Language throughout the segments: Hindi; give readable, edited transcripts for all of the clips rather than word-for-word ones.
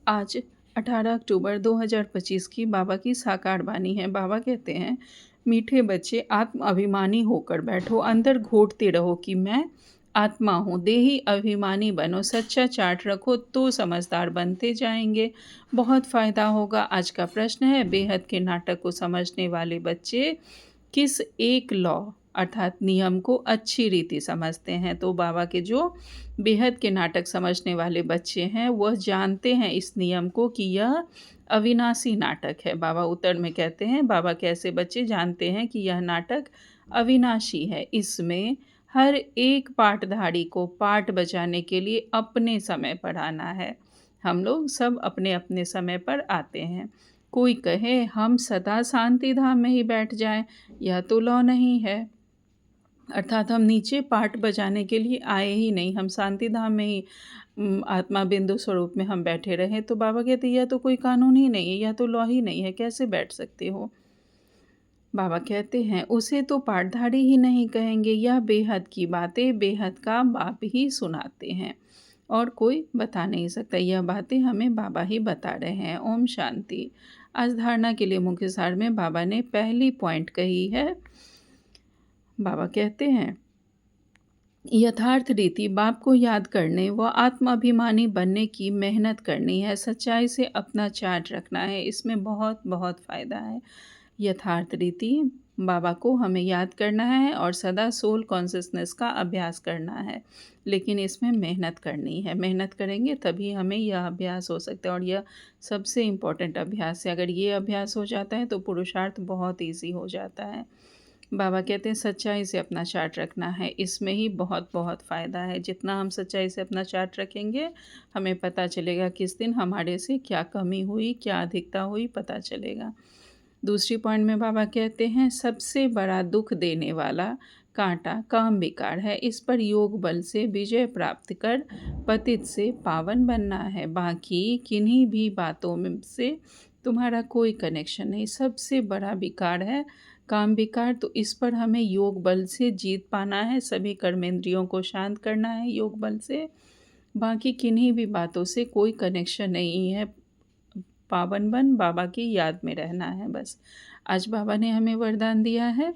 आज 18 अक्टूबर 2025 की बाबा की साकार वाणी है। बाबा कहते हैं, मीठे बच्चे आत्म अभिमानी होकर बैठो, अंदर घोटते रहो कि मैं आत्मा हूँ। देही अभिमानी बनो, सच्चा चार्ट रखो तो समझदार बनते जाएंगे, बहुत फ़ायदा होगा। आज का प्रश्न है, बेहद के नाटक को समझने वाले बच्चे किस एक लॉ अर्थात नियम को अच्छी रीति समझते हैं? तो बाबा के जो बेहद के नाटक समझने वाले बच्चे हैं, वह जानते हैं इस नियम को कि यह अविनाशी नाटक है। बाबा उत्तर में कहते हैं, बाबा के ऐसे बच्चे जानते हैं कि यह नाटक अविनाशी है। इसमें हर एक पाठधारी को पाठ बजाने के लिए अपने समय पर आना है। हम लोग सब अपने-अपने समय पर आते हैं। कोई कहे हम सदा शांति धाम में ही बैठ जाएँ, यह तो लॉ नहीं है। अर्थात हम नीचे पाठ बजाने के लिए आए ही नहीं, हम शांति धाम में ही आत्मा बिंदु स्वरूप में हम बैठे रहें। तो बाबा कहते हैं, यह तो कोई कानून ही नहीं है, यह तो लॉ ही नहीं है, कैसे बैठ सकते हो? बाबा कहते हैं, उसे तो पाठधारी ही नहीं कहेंगे, यह बेहद की बातें बेहद का बाप ही सुनाते हैं और कोई बता नहीं सकता। यह बातें हमें बाबा ही बता रहे हैं। ओम शांति। आज धारणा के लिए मुख्य सार में बाबा ने पहली पॉइंट कही है। बाबा कहते हैं, यथार्थ रीति बाप को याद करने व आत्माभिमानी बनने की मेहनत करनी है, सच्चाई से अपना चार्ट रखना है। इसमें बहुत बहुत फ़ायदा है। यथार्थ रीति बाबा को हमें याद करना है और सदा सोल कॉन्शियसनेस का अभ्यास करना है, लेकिन इसमें मेहनत करनी है। मेहनत करेंगे तभी हमें यह अभ्यास हो सकता है और यह सबसे इम्पोर्टेंट अभ्यास है। अगर ये अभ्यास हो जाता है तो पुरुषार्थ बहुत ईजी हो जाता है। बाबा कहते हैं, सच्चाई से अपना चार्ट रखना है, इसमें ही बहुत बहुत फ़ायदा है। जितना हम सच्चाई से अपना चार्ट रखेंगे, हमें पता चलेगा किस दिन हमारे से क्या कमी हुई, क्या अधिकता हुई, पता चलेगा। दूसरी पॉइंट में बाबा कहते हैं, सबसे बड़ा दुख देने वाला कांटा काम विकार है, इस पर योग बल से विजय प्राप्त कर पतित से पावन बनना है। बाकी किन्हीं भी बातों में से तुम्हारा कोई कनेक्शन नहीं। सबसे बड़ा विकार है काम विकार, तो इस पर हमें योग बल से जीत पाना है, सभी कर्मेंद्रियों को शांत करना है योग बल से। बाकी किन्हीं भी बातों से कोई कनेक्शन नहीं है। पावन बन बाबा की याद में रहना है बस। आज बाबा ने हमें वरदान दिया है,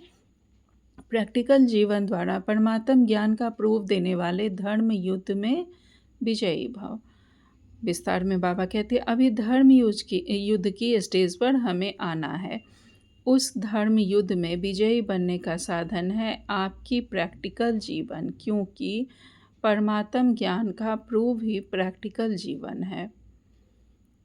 प्रैक्टिकल जीवन द्वारा परमात्म ज्ञान का प्रूफ देने वाले धर्म युद्ध में विजयी भव। विस्तार में बाबा कहते हैं, अभी धर्म युद्ध की स्टेज पर हमें आना है। उस धर्म युद्ध में विजयी बनने का साधन है आपकी प्रैक्टिकल जीवन, क्योंकि परमात्म ज्ञान का प्रूव ही प्रैक्टिकल जीवन है।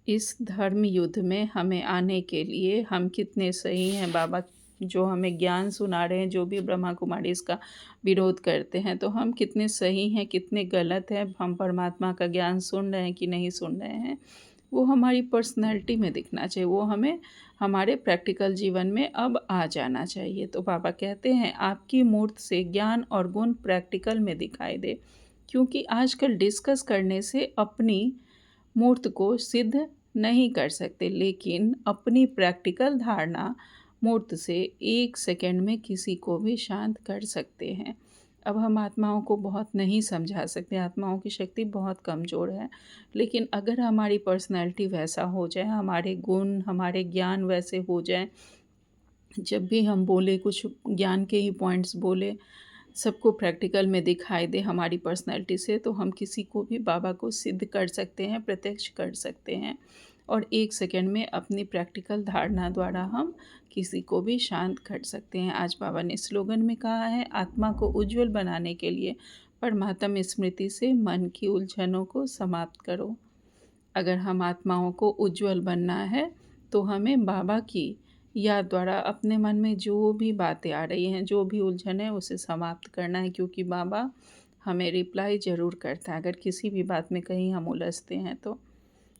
इस धर्म युद्ध में हमें आने के लिए हम कितने सही हैं, बाबा जो हमें ज्ञान सुना रहे हैं, जो भी ब्रह्मा कुमारी इसका विरोध करते हैं, तो हम कितने सही हैं, कितने गलत हैं, हम परमात्मा का ज्ञान सुन रहे हैं कि नहीं सुन रहे हैं, वो हमारी पर्सनैलिटी में दिखना चाहिए, वो हमें हमारे प्रैक्टिकल जीवन में अब आ जाना चाहिए। तो बाबा कहते हैं, आपकी मूर्त से ज्ञान और गुण प्रैक्टिकल में दिखाई दे, क्योंकि आजकल डिस्कस करने से अपनी मूर्त को सिद्ध नहीं कर सकते, लेकिन अपनी प्रैक्टिकल धारणा मूर्त से 1 सेकंड में किसी को भी शांत कर सकते हैं। अब हम आत्माओं को बहुत नहीं समझा सकते, आत्माओं की शक्ति बहुत कमज़ोर है, लेकिन अगर हमारी पर्सनैलिटी वैसा हो जाए, हमारे गुण, हमारे ज्ञान वैसे हो जाएँ, जब भी हम बोले कुछ ज्ञान के ही पॉइंट्स बोले, सबको प्रैक्टिकल में दिखाई दे हमारी पर्सनैलिटी से, तो हम किसी को भी बाबा को सिद्ध कर सकते हैं, प्रत्यक्ष कर सकते हैं और 1 सेकंड में अपनी प्रैक्टिकल धारणा द्वारा हम किसी को भी शांत कर सकते हैं। आज बाबा ने स्लोगन में कहा है, आत्मा को उज्ज्वल बनाने के लिए परमात्म स्मृति से मन की उलझनों को समाप्त करो। अगर हम आत्माओं को उज्ज्वल बनना है, तो हमें बाबा की याद द्वारा अपने मन में जो भी बातें आ रही हैं, जो भी उलझन है, उसे समाप्त करना है, क्योंकि बाबा हमें रिप्लाई ज़रूर करता है। अगर किसी भी बात में कहीं हम उलझते हैं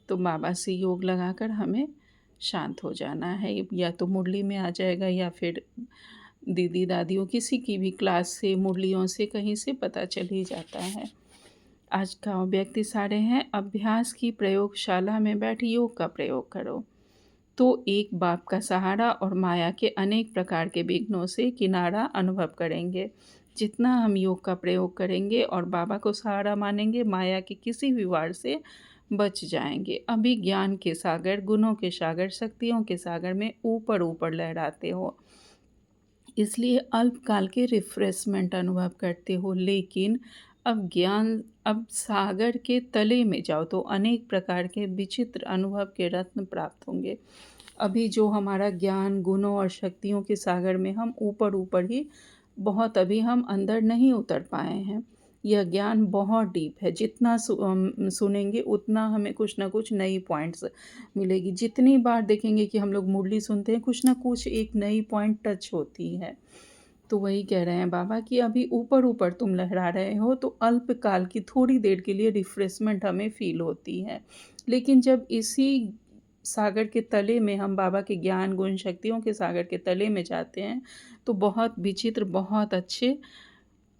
तो बाबा से योग लगाकर हमें शांत हो जाना है। या तो मुरली में आ जाएगा या फिर दीदी दादियों किसी की भी क्लास से, मुरलियों से, कहीं से पता चल ही जाता है। आज का व्यक्ति सारे हैं, अभ्यास की प्रयोगशाला में बैठ योग का प्रयोग करो, तो एक बाप का सहारा और माया के अनेक प्रकार के विघ्नों से किनारा अनुभव करेंगे। जितना हम योग का प्रयोग करेंगे और बाबा को सहारा मानेंगे, माया के किसी भी वार से बच जाएंगे। अभी ज्ञान के सागर, गुणों के सागर, शक्तियों के सागर में ऊपर ऊपर लहराते हो, इसलिए अल्पकाल के रिफ्रेशमेंट अनुभव करते हो। लेकिन अब सागर के तले में जाओ तो अनेक प्रकार के विचित्र अनुभव के रत्न प्राप्त होंगे। अभी जो हमारा ज्ञान, गुणों और शक्तियों के सागर में हम ऊपर ऊपर ही, बहुत अभी हम अंदर नहीं उतर पाए हैं। यह ज्ञान बहुत डीप है, जितना सुनेंगे उतना हमें कुछ ना कुछ नई पॉइंट्स मिलेगी। जितनी बार देखेंगे कि हम लोग मुरली सुनते हैं, कुछ ना कुछ एक नई पॉइंट टच होती है। तो वही कह रहे हैं बाबा कि अभी ऊपर ऊपर तुम लहरा रहे हो, तो अल्पकाल की थोड़ी देर के लिए रिफ्रेशमेंट हमें फील होती है। लेकिन जब इसी सागर के तले में हम बाबा के ज्ञान, गुण, शक्तियों के सागर के तले में जाते हैं, तो बहुत विचित्र, बहुत अच्छे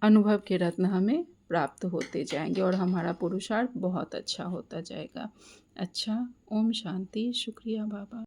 अनुभव के रत्न हमें प्राप्त होते जाएंगे और हमारा पुरुषार्थ बहुत अच्छा होता जाएगा। अच्छा, ओम शांति। शुक्रिया बाबा।